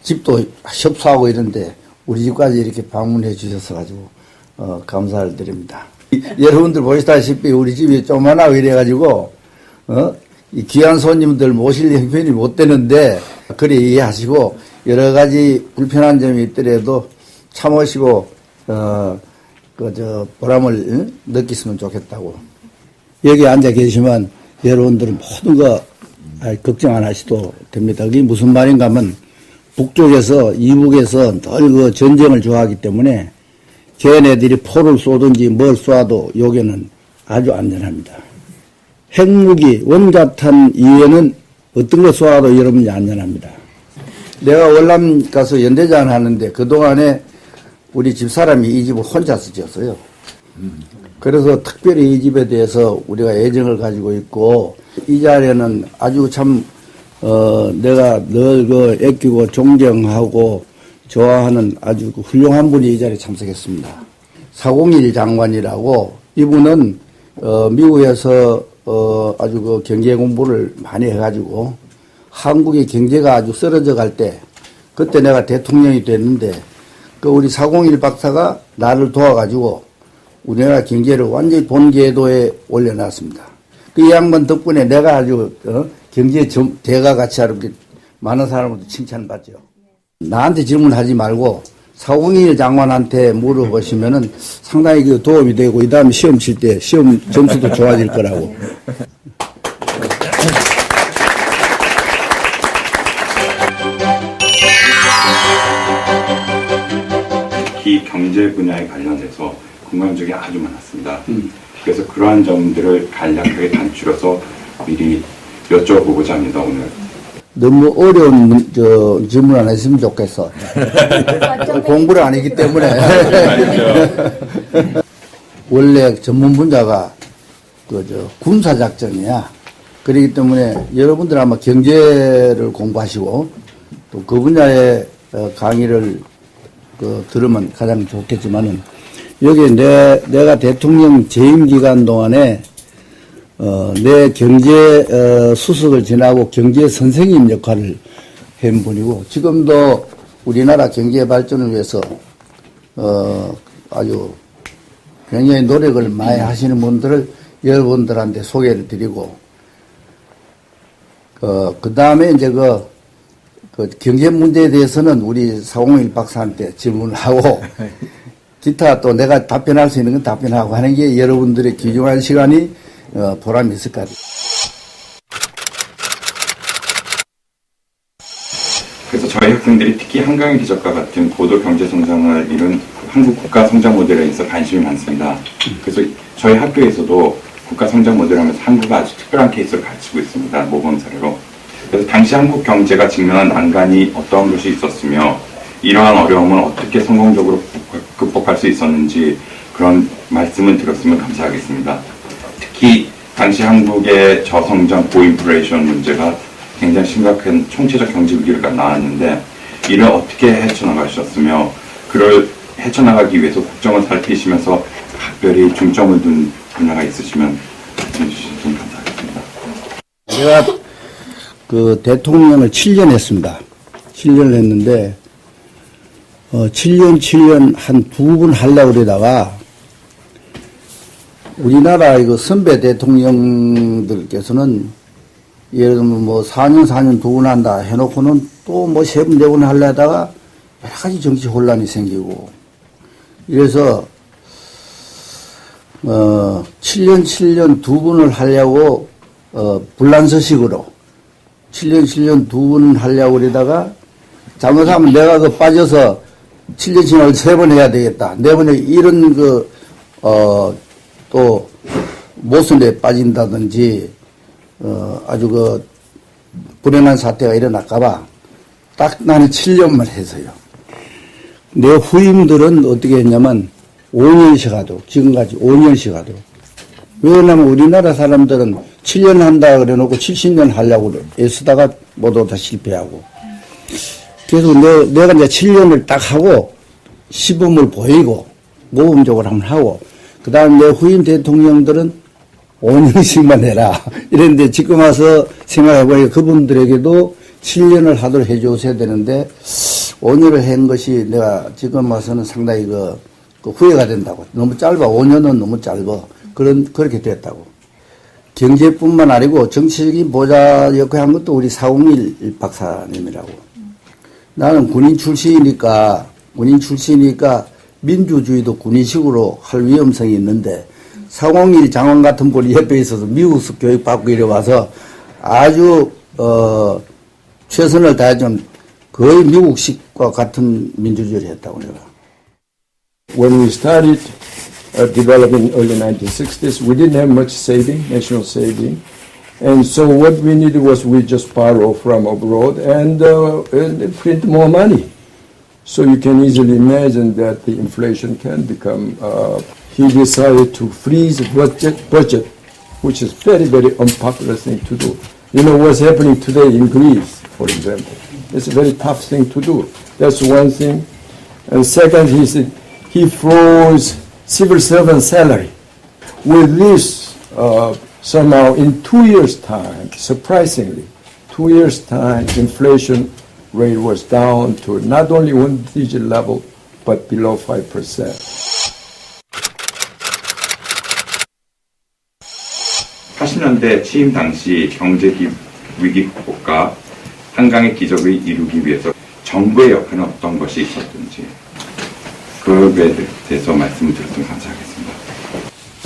집도 협소하고 이런데 우리 집까지 이렇게 방문해 주셔서 가지고 감사를 드립니다. 여러분들 보시다시피 우리 집이 조그만하고 이래가지고 이 귀한 손님들 모실 형편이 못 되는데 그래 이해하시고 여러 가지 불편한 점이 있더라도 참으시고 보람을 느끼시면 좋겠다고. 여기 앉아 계시면 여러분들은 모든 거 걱정 안 하셔도 됩니다. 그게 무슨 말인가 하면 북쪽에서 이북에서 늘 그 전쟁을 좋아하기 때문에 걔네들이 포를 쏘든지 뭘 쏘아도 여기는 아주 안전합니다. 핵무기, 원자탄 이외에는 어떤 거 쏘아도 여러분이 안전합니다. 내가 월남 가서 연대장 하는데 그동안에 우리 집사람이 이 집을 혼자서 지었어요. 그래서 특별히 이 집에 대해서 우리가 애정을 가지고 있고 이 자리에는 아주 참 내가 늘 그 애끼고 존경하고 좋아하는 아주 훌륭한 분이 이 자리에 참석했습니다. 401 장관이라고 이분은 미국에서 아주 그 경제 공부를 많이 해가지고 한국의 경제가 아주 쓰러져 갈 때 그때 내가 대통령이 됐는데 그 우리 401 박사가 나를 도와가지고 우리나라 경제를 완전히 본궤도에 올려놨습니다. 그 양반 덕분에 내가 아주 경제 대가 같이 이렇게 많은 사람들도 칭찬받죠. 나한테 질문하지 말고 401 장관한테 물어보시면은 상당히 그 도움이 되고 이 다음에 시험 칠 때 시험 점수도 좋아질 거라고. 특히 경제 분야에 관련해서 궁금한 점이 아주 많았습니다. 그래서 그러한 점들을 간략하게 단추려서 미리 여쭤보고자 합니다, 오늘. 너무 어려운 질문 안 했으면 좋겠어. 공부를 안 했기 때문에. 원래 전문 분야가 군사작전이야. 그렇기 때문에 여러분들 아마 경제를 공부하시고 또 그 분야의 강의를 들으면 가장 좋겠지만은 여기 내가 대통령 재임 기간 동안에 내 경제 수석을 지나고 경제 선생님 역할을 한 분이고 지금도 우리나라 경제 발전을 위해서 아주 굉장히 노력을 많이 하시는 분들을 여러분들한테 소개를 드리고 그 다음에 이제 그 경제 문제에 대해서는 우리 401 박사한테 질문을 하고 기타 또 내가 답변할 수 있는 건 답변하고 하는 게 여러분들의 귀중한 시간이 보람이 있을 것 같아요. 그래서 저희 학생들이 특히 한강의 기적과 같은 고도 경제 성장을 이룬 한국 국가 성장 모델에 있어 관심이 많습니다. 그래서 저희 학교에서도 국가 성장 모델을 하면서 한국가 아주 특별한 케이스를 가르치고 있습니다. 모범 사례로. 그래서 당시 한국 경제가 직면한 난관이 어떤 것이 있었으며 이러한 어려움을 어떻게 성공적으로 극복할 수 있었는지 그런 말씀을 드렸으면 감사하겠습니다. 특히 당시 한국의 저성장 고인플레이션 문제가 굉장히 심각한 총체적 경제 위기가 나왔는데 이를 어떻게 헤쳐나가셨으며 그를 헤쳐나가기 위해서 국정을 살피시면서 각별히 중점을 둔 분야가 있으시면 말씀해 주시면 감사하겠습니다. 제가 그 대통령을 7년 했습니다. 7년을 했는데 7년 한 2번 하려고 그러다가 우리나라 이거 선배 대통령들께서는 예를 들면 뭐 4년 2번 한다 해놓고는 또 뭐 3번 4번 하려다가 여러 가지 정치 혼란이 생기고 이래서 7년 2번을 하려고 불란서식으로 7년 2번 하려고 그러다가 잘못하면 내가 빠져서 7년 3번 해야 되겠다. 4번에 이런 또 모순에 빠진다든지 아주 불행한 사태가 일어날까봐 딱 나는 7년만 해서요. 내 후임들은 어떻게 했냐면 5년씩 하도록 지금까지 5년씩 하도록. 왜냐면 우리나라 사람들은 7년 한다 그래 놓고 70년 하려고 애쓰다가 모두 다 실패하고. 그래서 내가 이제 7년을 딱 하고 시범을 보이고 모범적으로 한번 하고 그 다음 내 후임 대통령들은 5년씩만 해라. 이랬는데 지금 와서 생각해보니까 그분들에게도 7년을 하도록 해주셔야 되는데 5년을 한 것이 내가 지금 와서는 상당히 그 후회가 된다고. 너무 짧아. 5년은 너무 짧아. 그렇게 됐다고. 경제뿐만 아니고 정치적인 보좌 역할 한 것도 우리 401 박사님이라고. 나는 군인 출신이니까 민주주의도 군인식으로 할 위험성이 있는데 401 장관 같은 분이 옆에 있어서 미국식 교육받고 이래 와서 아주 최선을 다했지만 거의 미국식과 같은 민주주의를 했다고 내가. When we started developing early 1960s, we didn't have much saving, national saving. And so what we needed was we just borrow from abroad and print more money. So you can easily imagine that the inflation can become, he decided to freeze the budget, which is very, very unpopular thing to do. You know what's happening today in Greece, for example. It's a very tough thing to do. That's one thing. And second, he said he froze civil servant salary. With this, somehow in 2 years' time, surprisingly, 2 years' time, inflation rate was down to not only one-digit level, but below 5%. 80년대 취임 당시 경제 위기 극복과 한강의 기적을 이루기 위해서 정부의 역할은 어떤 것이 있었든지 그에 대해서 말씀을 드렸으면 감사하겠습니다.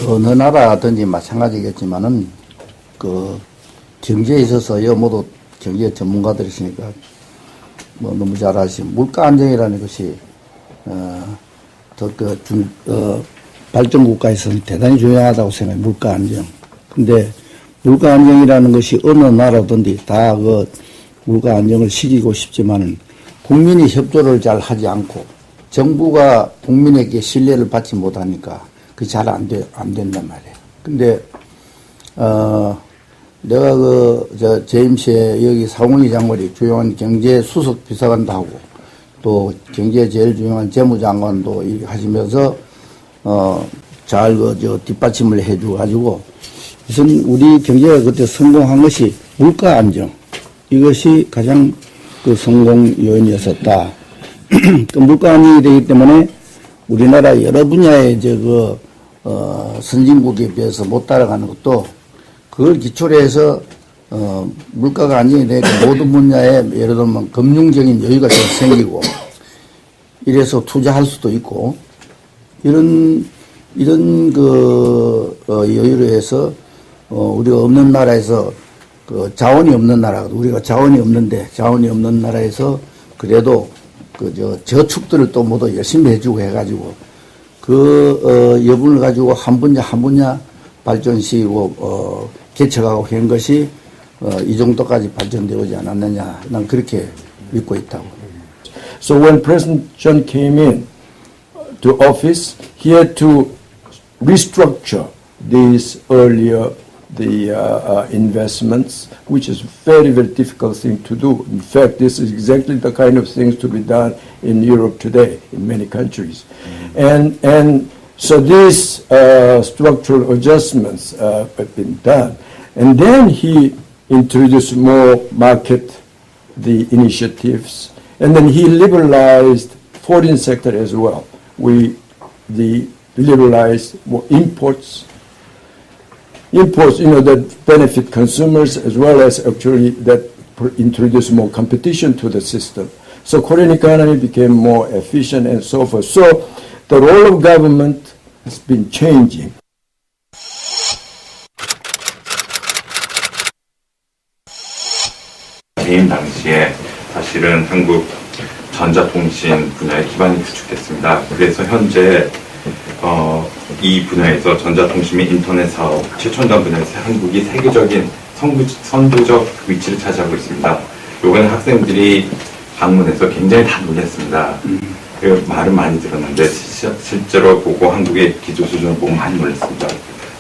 어느 나라든지 마찬가지겠지만은 그 경제에 있어서 모두 경제 전문가들이시니까 뭐 너무 잘 아시는 물가 안정이라는 것이 발전 국가에서는 대단히 중요하다고 생각해요. 물가 안정. 근데 물가 안정이라는 것이 어느 나라든지 다 그 물가 안정을 시키고 싶지만은 국민이 협조를 잘 하지 않고 정부가 국민에게 신뢰를 받지 못하니까 그게 잘 안 된단 말이에요. 근데, 내가 재임시에 여기 상훈이 장관이 주요한 경제수석 비서관도 하고 또 경제에 제일 중요한 재무장관도 이렇게 하시면서, 잘 뒷받침을 해줘가지고 우선 우리 경제가 그때 성공한 것이 물가 안정. 이것이 가장 그 성공 요인이었었다. 그 물가 안정이 되기 때문에 우리나라 여러 분야의 선진국에 비해서 못 따라가는 것도 그걸 기초로 해서, 물가가 안정이 되니까 모든 분야에 예를 들면 금융적인 여유가 좀 생기고 이래서 투자할 수도 있고 이런 여유로 해서, 우리가 없는 나라에서 자원이 없는 나라거든. 우리가 자원이 없는 나라에서 그래도 저축들을 또 모두 열심히 해주고 해가지고 여분을 가지고 한 분야 발전시키고 개척하고 한 것이 이 정도까지 발전되지 않았느냐. 난 그렇게 믿고 있다고. So when President John came in to office, he had to restructure these earlier investments, which is very, very difficult thing to do. In fact, this is exactly the kind of things to be done in Europe today, in many countries. And so these structural adjustments have been done. And then he introduced more the initiatives, and then he liberalized foreign sector as well. Liberalized more imports, that benefit consumers as well as actually that introduce more competition to the system. So Korean economy became more efficient and so forth. So the role of government has been changing. 재임 당시에 사실은 한국 전자통신 분야의 기반이 구축됐습니다. 그래서 현재 이 분야에서 전자통신 및 인터넷 사업, 최첨단 분야에서 한국이 세계적인 선두적 위치를 차지하고 있습니다. 요번에 학생들이 방문해서 굉장히 다 놀랐습니다. 말은 많이 들었는데 실제로 보고 한국의 기조 수준을 보고 많이 놀랐습니다.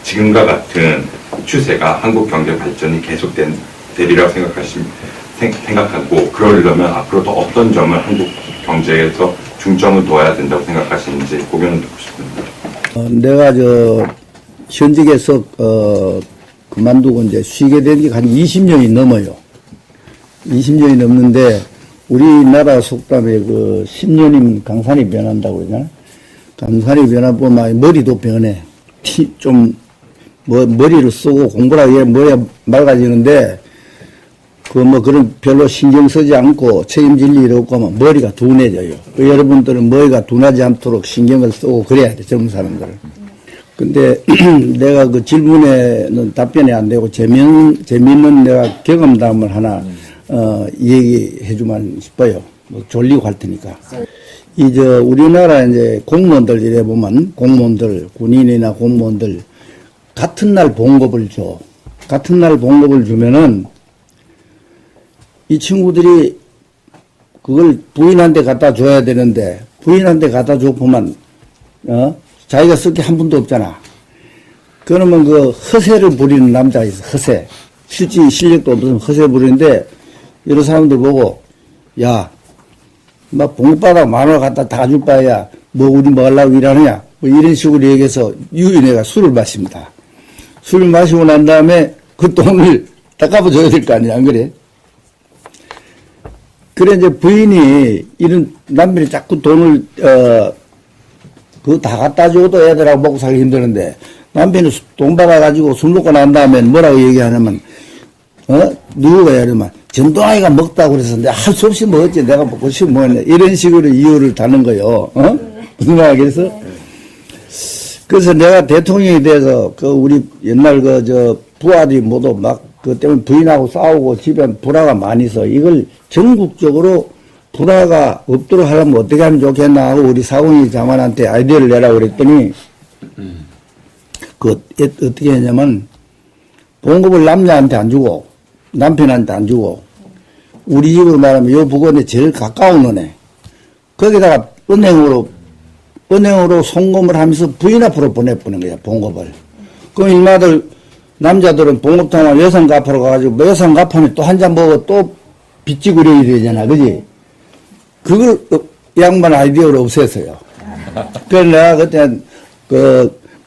지금과 같은 추세가 한국 경제 발전이 계속되리라고 생각하고 그러려면 앞으로 또 어떤 점을 한국 경제에서 중점을 둬야 된다고 생각하시는지 고견을 듣고 싶습니다. 내가 현직에서 그만두고 이제 쉬게 된 게 한 20년이 넘어요. 20년이 넘는데 우리나라 속담에 그 10년이면 강산이 변한다고 그러잖아. 강산이 변하면 머리도 변해. 머리를 쓰고 공부를 하기에 머리가 맑아지는데 그런 별로 신경 쓰지 않고 책임질 일이 없고 하면 머리가 둔해져요. 여러분들은 머리가 둔하지 않도록 신경을 쓰고 그래야 돼, 젊은 사람들은. 근데 내가 그 질문에는 답변이 안 되고 재미있는 내가 경험담을 하나 얘기해 주면 싶어요. 졸리고 할 테니까. 우리나라 이제 공무원들 이래 보면 공무원들, 군인이나 공무원들 같은 날 봉급을 줘. 같은 날 봉급을 주면은 이 친구들이 그걸 부인한테 갖다 줘야 되는데 부인한테 갖다 줘 보면 자기가 쓸 게 한 푼도 없잖아. 그러면 그 허세를 부리는 남자가 있어. 허세. 실제 실력도 없으면 허세 부리는데 여러 사람들 보고 야, 막 봉급받아 10,000원 갖다 다 줄 바에야 우리 뭐 하려고 일하느냐 이런 식으로 얘기해서 유인애가 술을 마십니다. 술을 마시고 난 다음에 그 돈을 닦아줘야 될 거 아니야, 안 그래? 그래, 이제 부인이 이런 남편이 자꾸 돈을, 그거 다 갖다 줘도 애들하고 먹고 살기 힘드는데 남편이 돈 받아가지고 술 먹고 난 다음에 뭐라고 얘기하냐면, 누구가 이러면 전동아이가 먹다고 그랬었는데 할 수 없이 먹었지. 내가 먹고 싶으면 뭐했네. 이런 식으로 이유를 다는 거요. 무슨 말 하겠어? 그래서 내가 대통령이 돼서 우리 옛날 부하들이 모두 그 때문에 부인하고 싸우고 집에 불화가 많이 있어. 이걸 전국적으로 불화가 없도록 하려면 어떻게 하면 좋겠나 하고 우리 사원이 장관한테 아이디어를 내라고 그랬더니 어떻게 했냐면 봉급을 남자한테 안 주고 남편한테 안 주고 우리 집으로 말하면 요 부근에 제일 가까운 은행 거기다가 은행으로 송금을 하면서 부인 앞으로 보내보는 거야, 봉급을. 그럼 이마들, 남자들은 봉급통화 여성 갚으러 가가지고, 여성 갚으면 또 한 잔 먹어 또 빚지 그려야 되잖아, 그지? 그걸 양반 아이디어로 없앴어요. 그래서 내가 그때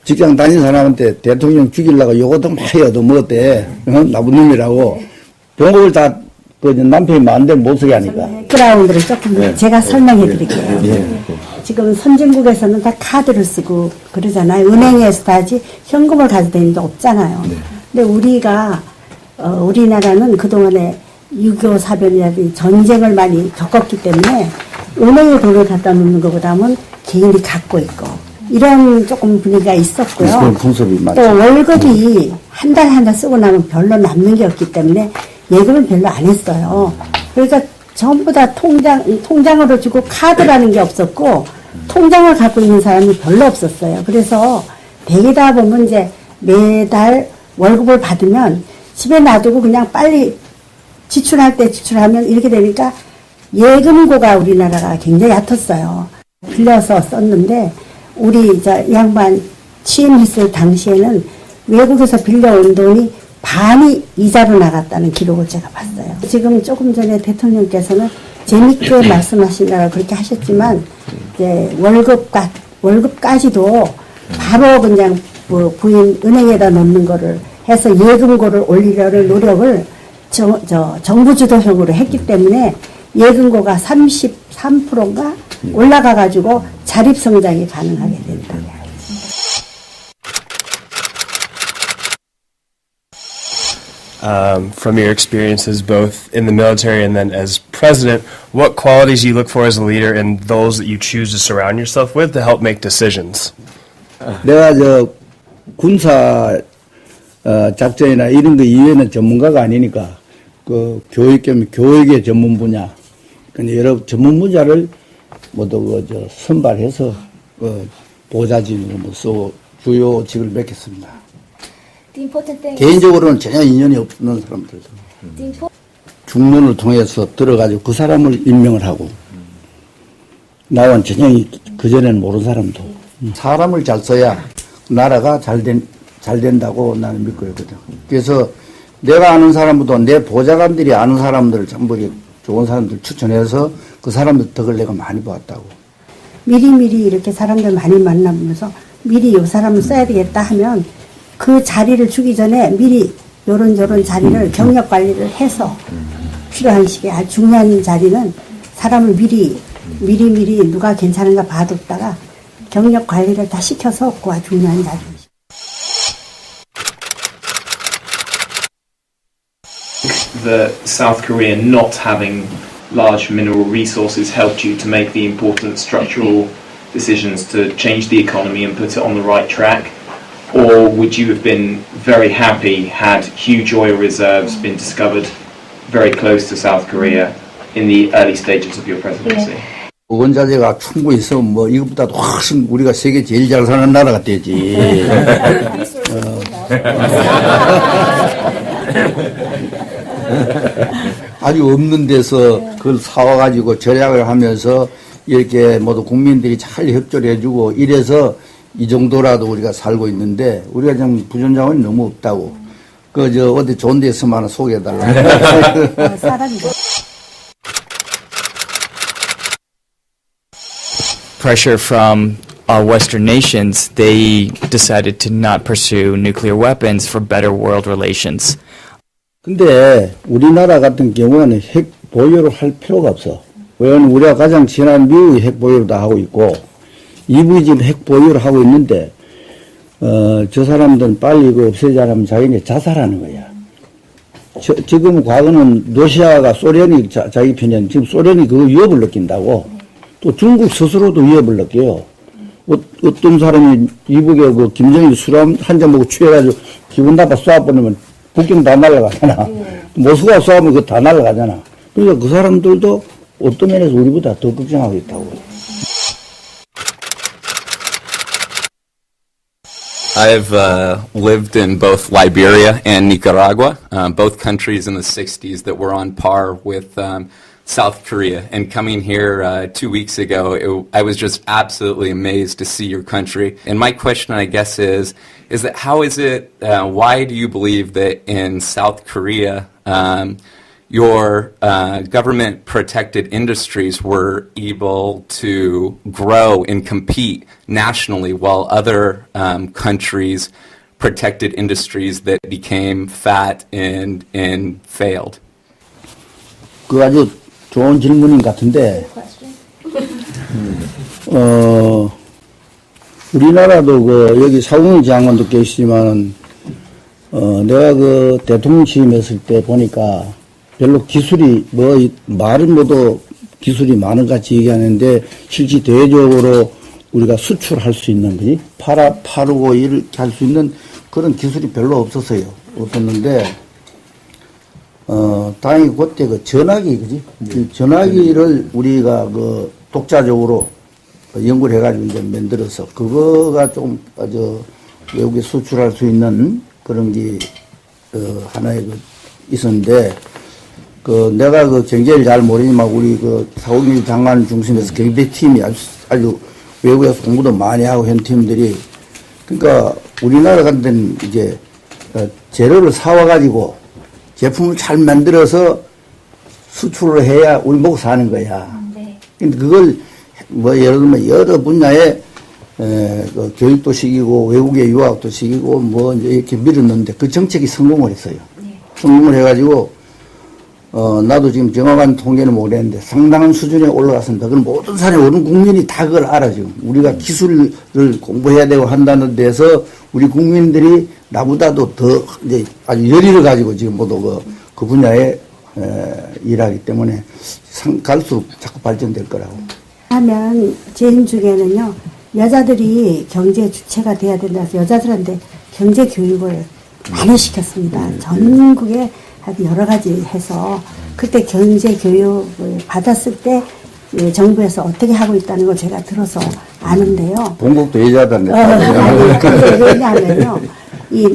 직장 다닌 사람한테 대통령 죽이려고 요것도 많이 얻어먹었대. 나쁜 놈이라고. 봉급을 다 남편이 마음대로 못 쓰게 하니까. 그라운드를 조금 제가 설명해 드릴게요. 지금 선진국에서는 다 카드를 쓰고 그러잖아요. 은행에서 다 하지 현금을 가져다니는 게 없잖아요. 근데 우리나라는 그동안에 6.25 사변이라든지 전쟁을 많이 겪었기 때문에 은행에 돈을 갖다 놓는 것보다는 개인이 갖고 있고 이런 조금 분위기가 있었고요. 또 월급이 한 달 한 달 쓰고 나면 별로 남는 게 없기 때문에 예금을 별로 안 했어요. 그러니까 전부 다 통장으로 주고 카드라는 게 없었고 통장을 갖고 있는 사람이 별로 없었어요. 그래서 대개다 보면 이제 매달 월급을 받으면 집에 놔두고 그냥 빨리 지출할 때 지출하면 이렇게 되니까 예금고가 우리나라가 굉장히 얕았어요. 빌려서 썼는데 우리 양반 취임했을 당시에는 외국에서 빌려온 돈이 반이 이자로 나갔다는 기록을 제가 봤어요. 지금 조금 전에 대통령께서는 재밌게 말씀하신다고 그렇게 하셨지만 이제 월급까지도 바로 그냥 부인 은행에다 넣는 거를 해서 예금고를 올리려는 노력을 정부 주도형으로 했기 때문에 예금고가 33%인가 올라가가지고 자립성장이 가능하게 된다. From your experiences both in the military and then as president, what qualities do you look for as a leader and those that you choose to surround yourself with to help make decisions? 내가 군사 작전이나 이런 거 이외에는 전문가가 아니니까 교육의 전문 분야, 여러 전문 분야를 모두 선발해서 보좌진으로 쓰고 주요직을 맡겼습니다. 개인적으로는 전혀 인연이 없는 사람들. 중론을 통해서 들어가지고 그 사람을 임명을 하고, 나와는 전혀 그전에는 모르는 사람도. 사람을 잘 써야 나라가 잘 된다고 나는 믿고 있거든. 그래서 내가 아는 사람보다 내 보좌관들이 아는 사람들을 전부 좋은 사람들 추천해서 그 사람들 덕을 내가 많이 보았다고. 미리미리 이렇게 사람들 많이 만나면서 미리 이 사람을 써야 되겠다 하면 그 자리를 주기 전에 미리 요런 자리를 경력 관리를 해서 필요한 시기에 아주 중요한 자리는 사람을 미리 누가 괜찮은가 봐뒀다가 경력 관리를 다 시켜서 그와 중요한 자리입니다. That South Korea not having large mineral resources helped you to make the important structural decisions to change the economy and put it on the right track? Or would you have been very happy had huge oil reserves been discovered very close to South Korea in the early stages of your presidency? 원자재가 충분히 있으면 뭐 이것보다도 훨씬 우리가 세계 제일 잘 사는 나라가 되지. 아주 없는 데서 그걸 사와가지고 절약을 하면서 이렇게 모두 국민들이 잘 협조를 해주고 이래서 이 정도라도 우리가 살고 있는데 우리가 좀 부전자원이 너무 없다고. 어디 좋은 데 있으면 하나 소개해달라고. 사람이죠. Pressure from Western nations, they decided to not pursue nuclear weapons for better world relations. 근데 우리나라 같은 경우는 핵 보유를 할 필요가 없어. 왜냐하면 우리가 가장 친한 미국이 핵 보유를 다 하고 있고 이북이 지금 핵 보유를 하고 있는데 저 사람들은 빨리 이거 없애자면 자기네 자살하는 거야. 지금 과거는 러시아가 소련이 자기 편이었는데 지금 소련이 그 위협을 느낀다고. 또 중국 스스로도 위협을 느껴요. 어떤 사람이 이북에 그 김정일 술 한 잔 먹고 취해가지고 기분 나빠 쏴버리면 북경 다 날아가잖아. 모스크바 쏴보면 그거 다 날아가잖아. 그러니까 그 사람들도 어떤 면에서 우리보다 더 걱정하고 있다고. I've lived in both Liberia and Nicaragua, both countries in the 60s that were on par with South Korea. And coming here 2 weeks ago, I was just absolutely amazed to see your country. And my question, I guess, is that how is it, why do you believe that in South Korea, your government-protected industries were able to grow and compete nationally while other countries' protected industries that became fat and failed? 그 아주 좋은 질문인 것 같은데, 우리나라도 여기 사웅 장관도 계시지만, 내가 그 대통령 취임했을 때 보니까 별로 기술이 말은 모두 기술이 많은 같이 얘기하는데 실제 대외적으로 우리가 수출할 수 있는 거지 파르고 이렇게 할 수 있는 그런 기술이 별로 없었는데 다행히 그때 그 전화기 그지 전화기를 우리가 그 독자적으로 연구를 해가지고 이제 만들어서 그거가 좀 외국에 수출할 수 있는 그런 게 하나의 있었는데. 내가 그 경제를 잘 모르지만 우리 그 사옥일 장관 중심에서 경제팀이 아주 외국에서 공부도 많이 하고 한 팀들이 그러니까 우리나라 같은 데는 이제 재료를 사와가지고 제품을 잘 만들어서 수출을 해야 우리 먹고 사는 거야. 네. 근데 그걸 예를 들면 여러 분야에 그 교육도 시키고 외국에 유학도 시키고 이제 이렇게 밀었는데 그 정책이 성공을 했어요. 네. 성공을 해가지고 나도 지금 정확한 통계는 모르겠는데 상당한 수준에 올라갔습니다. 그럼 모든 사람이, 모든 국민이 다 그걸 알아, 지금. 우리가 기술을 공부해야 되고 한다는 데서 우리 국민들이 나보다도 더 이제 아주 열의를 가지고 지금 모두 그 분야에 일하기 때문에 갈수록 자꾸 발전될 거라고. 하면 제 중에는요, 여자들이 경제 주체가 돼야 된다 해서 여자들한테 경제 교육을 많이 시켰습니다. 전국에 여러 가지 해서 그때 경제 교육을 받았을 때 정부에서 어떻게 하고 있다는 걸 제가 들어서 아는데요. 본국도 여자들한테. 왜냐하면요, 이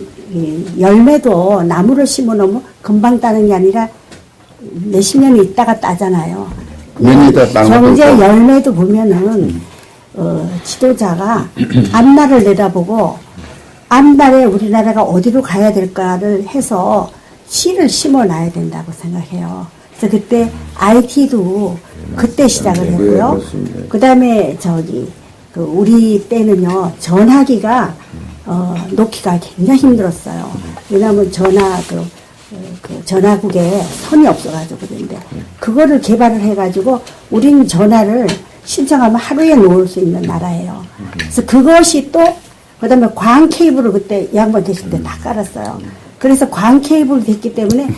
열매도 나무를 심어 놓으면 금방 따는 게 아니라 몇십 년이 있다가 따잖아요. 경제 열매도 보면은 지도자가 앞날을 내다보고 앞날에 우리나라가 어디로 가야 될까를 해서 씨를 심어놔야 된다고 생각해요. 그래서 그때 IT도 그때 시작을 했고요. 그 다음에 우리 때는요, 전화기가 놓기가 굉장히 힘들었어요. 왜냐하면 그 전화국에 선이 없어가지고 그런데 그거를 개발을 해가지고 우린 전화를 신청하면 하루에 놓을 수 있는 나라예요. 그래서 그것이 또 그다음에 광 케이블을 그때 양반 계실 때 다 깔았어요. 그래서 광 케이블이 됐기 때문에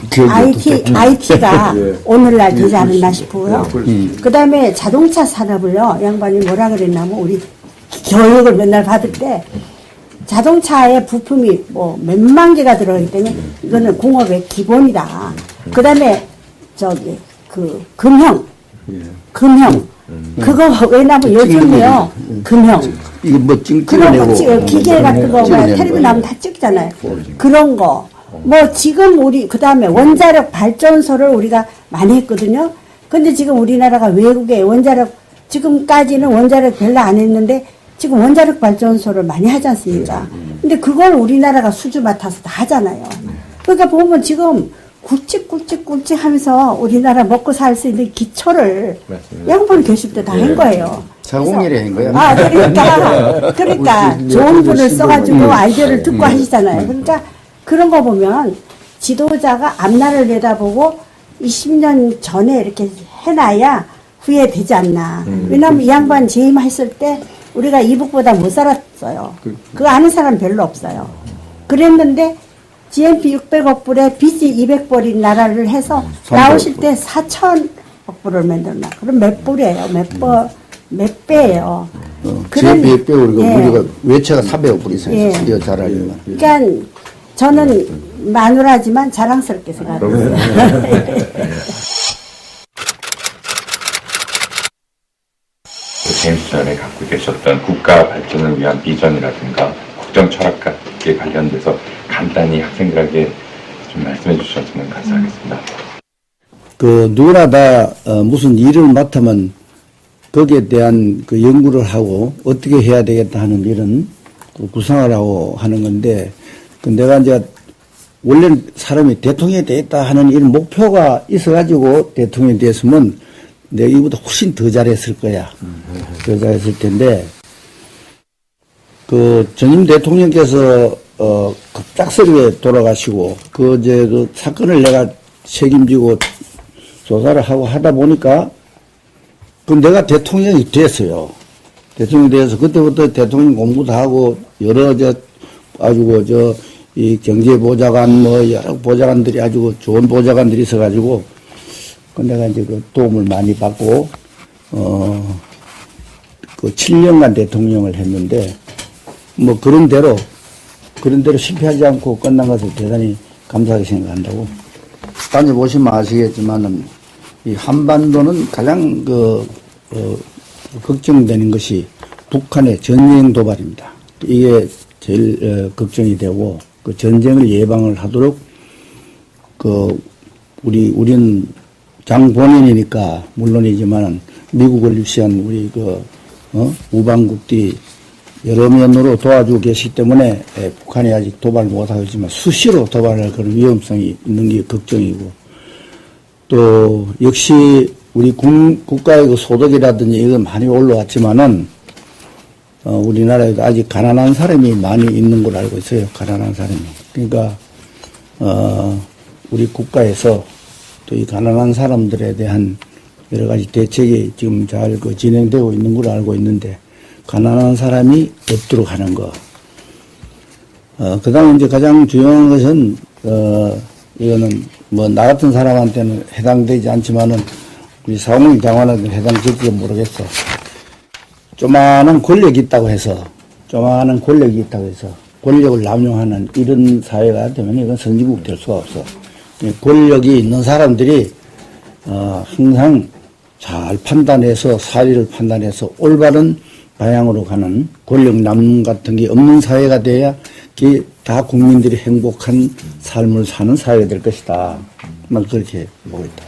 IT가 오늘날 되지 않았나 싶고요. 그다음에 자동차 산업을요. 양반이 뭐라 그랬냐면 우리 교육을 맨날 받을 때 자동차에 부품이 뭐 몇만 개가 들어가기 때문에 이거는 공업의 기본이다. 그다음에 저기 그 금형 그거 왜냐면 요즘에요 금형 이거 뭐 그런 거 찍어내고 기계 같은 거 뭐 텔레비 나오면 다 찍잖아요. 그런 거 뭐 지금 우리 그다음에 원자력 발전소를 우리가 많이 했거든요. 근데 지금 우리나라가 외국에 원자력 지금까지는 원자력 별로 안 했는데 지금 원자력 발전소를 많이 하지 않습니까? 근데 그걸 우리나라가 수주 맡아서 다 하잖아요. 그러니까 보면 지금 굵직굵직굵직 하면서 우리나라 먹고 살 수 있는 기초를 양반 교실 때 다 한 거예요. 자공일에 한 거야. 아, 그러니까 좋은 분을 써가지고 아이디어를 듣고 하시잖아요. 그러니까 그런 거 보면 지도자가 앞날을 내다보고 20년 전에 이렇게 해놔야 후회되지 않나. 왜냐하면 이 양반 재임했을 때 우리가 이북보다 못 살았어요. 그거 아는 사람 별로 없어요. 그랬는데 GNP 600억 불에 빚이 200불인 나라를 해서 나오실 때 4천억 불을 만들었나. 그럼 몇 불이에요? 몇 배예요. GNP 600억 우리가 외채가 400억 불 이상이에요. 드디어 잘 알려면. 그러니까 저는 마누라지만 자랑스럽게 생각해요. 재임 시절에 갖고 계셨던 국가 발전을 위한 비전이라든가 국정 철학에 관련돼서 간단히 학생들에게 좀 말씀해 주셨으면 감사하겠습니다. 그 누구나 다 무슨 일을 맡으면 거기에 대한 그 연구를 하고 어떻게 해야 되겠다 하는 이런 구상을 하고 하는 건데 그 내가 이제 원래 사람이 대통령이 되겠다 하는 이런 목표가 있어가지고 대통령이 됐으면 내가 이보다 훨씬 더 잘했을 거야. 더 잘했을 텐데 그 전임 대통령께서 갑작스럽게 돌아가시고 그 사건을 내가 책임지고 조사를 하고 하다 보니까 그 내가 대통령이 됐어요. 대통령이 돼서 그때부터 대통령 공부도 하고 여러 이 경제보좌관 뭐 여러 보좌관들이 아주 좋은 보좌관들이 있어가지고 그 내가 이제 그 도움을 많이 받고 그 7년간 대통령을 했는데 뭐 그런 대로 실패하지 않고 끝난 것을 대단히 감사하게 생각한다고. 다녀보시면 아시겠지만은 이 한반도는 가장 걱정되는 것이 북한의 전쟁 도발입니다. 이게 제일 걱정이 되고 그 전쟁을 예방을 하도록 우리는 장본인이니까 물론이지만은 미국을 유시한 우리 우방국들이 여러 면으로 도와주고 계시기 때문에 북한이 아직 도발 못하고 있지만 수시로 도발할 그런 위험성이 있는 게 걱정이고 또 역시 우리 국가의 그 소득이라든지 이건 많이 올라왔지만은 우리나라에도 아직 가난한 사람이 많이 있는 걸 알고 있어요. 가난한 사람이. 그러니까 우리 국가에서 또 이 가난한 사람들에 대한 여러 가지 대책이 지금 잘 진행되고 있는 걸 알고 있는데 가난한 사람이 없도록 하는 거. 그 다음에 이제 가장 중요한 것은, 이거는 뭐 나 같은 사람한테는 해당되지 않지만은 우리 사모님 장관한테는 해당될지도 모르겠어. 조만한 권력이 있다고 해서 권력을 남용하는 이런 사회가 되면 이건 선진국 될 수가 없어. 권력이 있는 사람들이, 항상 잘 판단해서 사리를 판단해서 올바른 방향으로 가는 권력 남 같은 게 없는 사회가 돼야 다 국민들이 행복한 삶을 사는 사회가 될 것이다. 난 그렇게 보고 있다.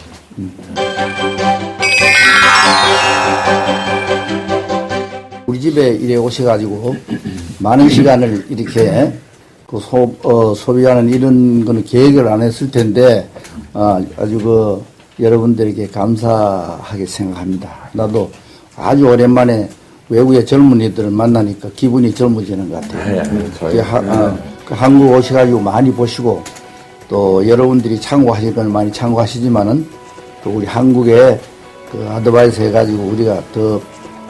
우리 집에 이래 오셔가지고 많은 시간을 이렇게 소비하는 이런 거는 계획을 안 했을 텐데 아주 여러분들에게 감사하게 생각합니다. 나도 아주 오랜만에 외국의 젊은이들을 만나니까 기분이 젊어지는 것 같아요. 한국 오셔가지고 많이 보시고 또 여러분들이 참고하실 건 많이 참고하시지만은 또 우리 한국에 그 아드바이스 해가지고 우리가 더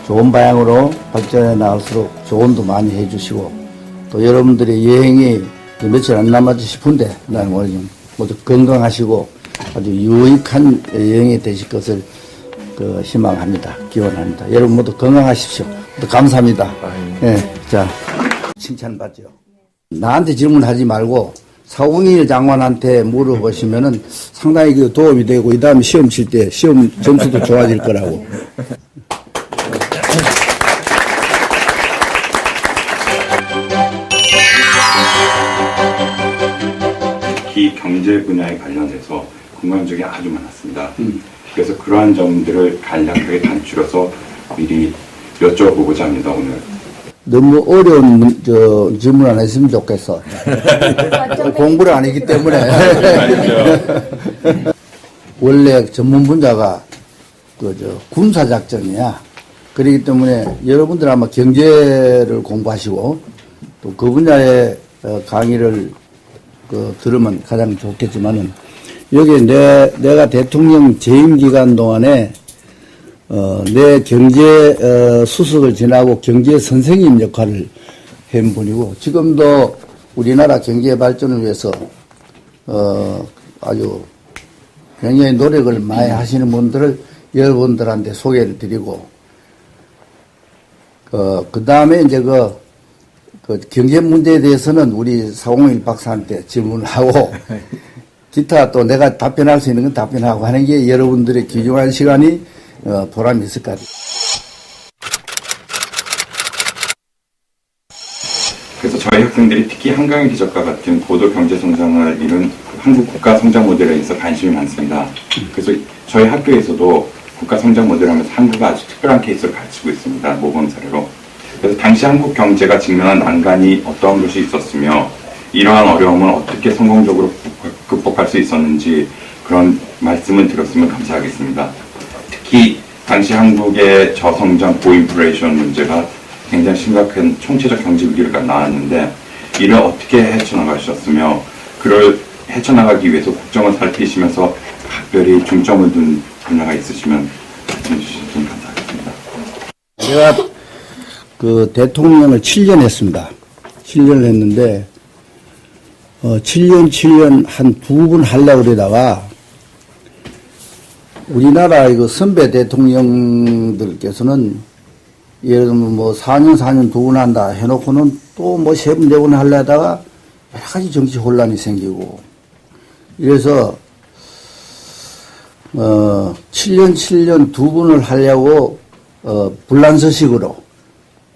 좋은 방향으로 발전해 나갈수록 조언도 많이 해주시고 또 여러분들의 여행이 며칠 안 남았지 싶은데 나는 오늘 좀 모두 건강하시고 아주 유익한 여행이 되실 것을 희망합니다. 기원합니다. 여러분 모두 건강하십시오. 모두 감사합니다. 예, 자, 칭찬받죠. 나한테 질문하지 말고 사공일 장관한테 물어보시면은 상당히 그 도움이 되고 이 다음에 시험 칠 때 시험 점수도 좋아질 거라고. 특히 경제 분야에 관련해서 궁금한 점이 아주 많았습니다. 그래서 그러한 점들을 간략하게 단추려서 미리 여쭤보고자 합니다, 오늘. 너무 어려운 질문 안 했으면 좋겠어. 공부를 안 했기 때문에. 원래 전문 분야가 군사작전이야. 그렇기 때문에 여러분들 아마 경제를 공부하시고 또 그 분야의 강의를 들으면 가장 좋겠지만은 여기 내가 대통령 재임 기간 동안에 내 경제 수석을 지나고 경제 선생님 역할을 한 분이고 지금도 우리나라 경제 발전을 위해서 아주 굉장히 노력을 많이 하시는 분들을 여러분들한테 소개를 드리고 그 다음에 이제 그 경제 문제에 대해서는 우리 401 박사한테 질문을 하고 기타 또 내가 답변할 수 있는 건 답변하고 하는 게 여러분들의 귀중한 시간이 보람이 있을 것 같아요. 그래서 저희 학생들이 특히 한강의 기적과 같은 고도 경제 성장을 이룬 한국 국가 성장 모델에 대해서 관심이 많습니다. 그래서 저희 학교에서도 국가 성장 모델을 하면서 한국이 아주 특별한 케이스를 가르치고 있습니다. 모범 사례로. 그래서 당시 한국 경제가 직면한 난관이 어떤 것이 있었으며 이러한 어려움을 어떻게 성공적으로 극복할 수 있었는지 그런 말씀을 들었으면 감사하겠습니다. 특히 당시 한국의 저성장 고인플레이션 문제가 굉장히 심각한 총체적 경제 위기가 나왔는데 이를 어떻게 헤쳐나가셨으며 그를 헤쳐나가기 위해서 국정을 살피시면서 각별히 중점을 둔 분야가 있으시면 말씀해 주시면 감사하겠습니다. 제가 그 대통령을 7년 했습니다. 7년을 했는데 7년 한 2번 하려고 그러다가 우리나라 이거 선배 대통령들께서는 예를 들면 뭐 4년 2번 한다 해놓고는 또 뭐 3번 4번 하려다가 여러 가지 정치 혼란이 생기고 이래서 7년 2번을 하려고 불란서식으로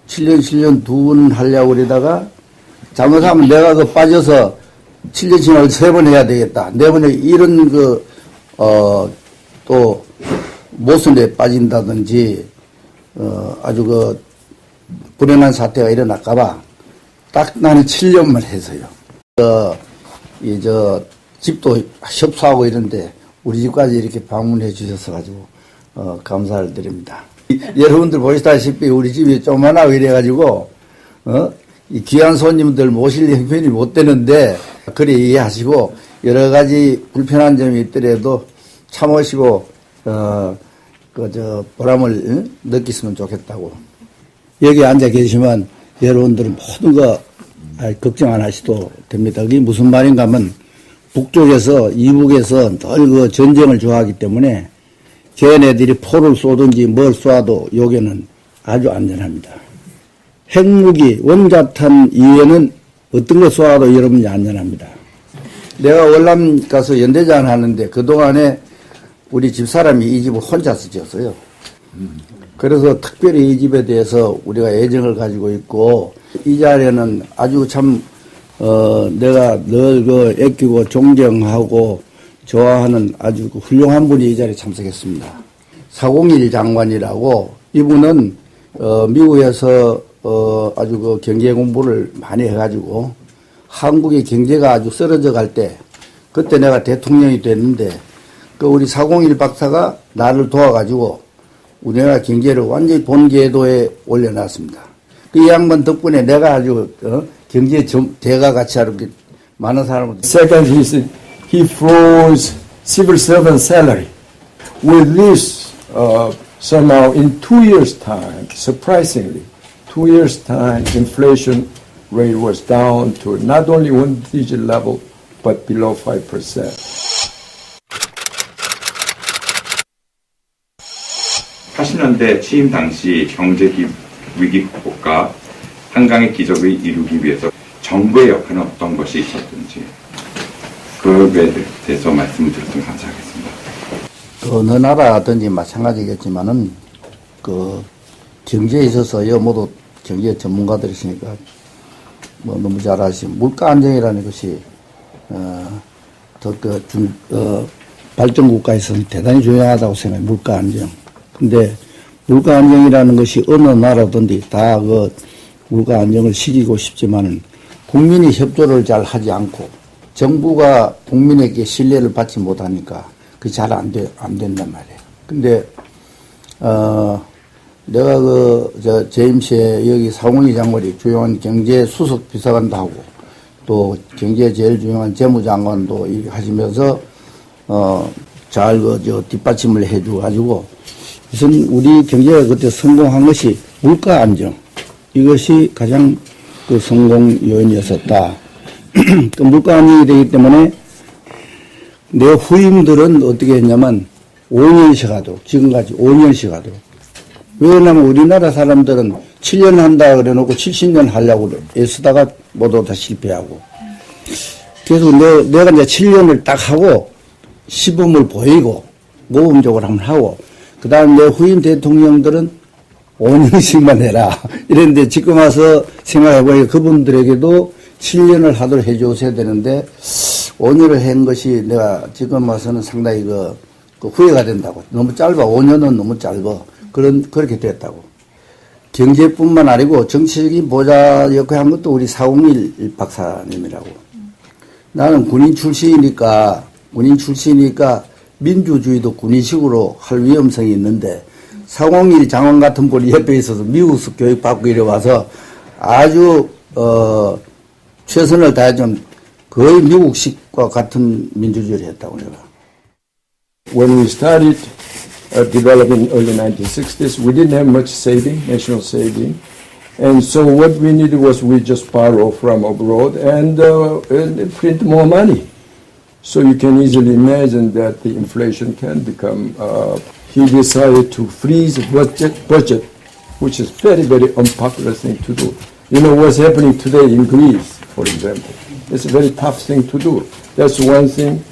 7년 2번 하려고 그러다가 잘못하면 내가 빠져서 7년 지나고 3번 해야 되겠다. 4번에 이런 또 모순에 빠진다든지 아주 불행한 사태가 일어날까봐 딱 나는 7년만 해서요. 집도 협소하고 이런데 우리 집까지 이렇게 방문해 주셔서 가지고 감사를 드립니다. 여러분들 보시다시피 우리 집이 조그만하고 이래가지고 이 귀한 손님들 모실 형편이 못 되는데 그래 이해하시고 여러 가지 불편한 점이 있더라도 참으시고 보람을 느끼시면 좋겠다고. 여기 앉아 계시면 여러분들은 모든 거 걱정 안 하셔도 됩니다. 그게 무슨 말인가 하면 북쪽에서 이북에서 늘 그 전쟁을 좋아하기 때문에 걔네들이 포를 쏘든지 뭘 쏘아도 여기는 아주 안전합니다. 핵무기, 원자탄 이외에는 어떤 거 쏘아도 여러분이 안전합니다. 내가 월남 가서 연대장 하는데 그동안에 우리 집사람이 이 집을 혼자서 지었어요. 그래서 특별히 이 집에 대해서 우리가 애정을 가지고 있고 이 자리에는 아주 참 내가 늘 애끼고 존경하고 좋아하는 아주 훌륭한 분이 이 자리에 참석했습니다. 401 장관이라고 이분은 미국에서 아주 경제 공부를 많이 해가지고 한국의 경제가 아주 쓰러져 갈 때 그때 내가 대통령이 됐는데 우리 401 박사가 나를 도와가지고 우리나라 경제를 완전히 본궤도에 올려놨습니다. 이 양반 덕분에 내가 아주 경제 대가 같이 이렇게 많은 사람을. Second, he said, he froze civil servant salary. With this, somehow in 2 years' time, surprisingly, 2 years' time, inflation rate was down to not only one-digit level, but below 5%. 80년대 취임 당시 경제 위기 극복과 한강의 기적을 이루기 위해서 정부의 역할은 어떤 것이 있었든지 그에 대해서 말씀을 드렸으면 감사하겠습니다. 어느 나라든지 마찬가지겠지만은 그 경제에 있어서요 모두 경제 전문가들이시니까 뭐 너무 잘 아시는 물가 안정이라는 것이 발전 국가에서는 대단히 중요하다고 생각해요. 물가 안정. 근데 물가 안정이라는 것이 어느 나라든지 다 그 물가 안정을 시키고 싶지만은 국민이 협조를 잘 하지 않고 정부가 국민에게 신뢰를 받지 못하니까 그게 잘 안 된단 말이에요. 근데 내가 재임 시에 여기 사공리 장관이 주요한 경제 수석 비서관도 하고 또 경제 제일 중요한 재무장관도 하시면서 잘 뒷받침을 해줘가지고 우선 우리 경제가 그때 성공한 것이 물가 안정 이것이 가장 그 성공 요인이었었다. 그 물가 안정이 되기 때문에 내 후임들은 어떻게 했냐면 5년씩 하도록 지금까지 5년씩 하도록 왜냐하면 우리나라 사람들은 7년 한다 그래 놓고 70년 하려고 애쓰다가 모두 다 실패하고 그래서 내가 이제 7년을 딱 하고 시범을 보이고 모범적으로 한번 하고 그 다음 내 후임 대통령들은 5년씩만 해라 이랬는데 지금 와서 생각해보니까 그분들에게도 7년을 하도록 해줘야 되는데 5년을 한 것이 내가 지금 와서는 상당히 그 후회가 된다고. 너무 짧아. 5년은 너무 짧아. 그렇게 됐다고. 경제뿐만 아니고 정치적인 보좌 역할 한 것도 우리 401 박사님이라고. 나는 군인 출신이니까 민주주의도 군인식으로 할 위험성이 있는데 401 장관 같은 분이 옆에 있어서 미국식 교육받고 이래 와서 아주 최선을 다해 거의 미국식과 같은 민주주의를 했다고 내가. When we started developing in early 1960s, we didn't have much saving, national saving. And so what we needed was we just borrow from abroad and print more money. So you can easily imagine that the inflation can become, he decided to freeze budget, which is very, very unpopular thing to do. You know what's happening today in Greece, for example. It's a very tough thing to do. That's one thing.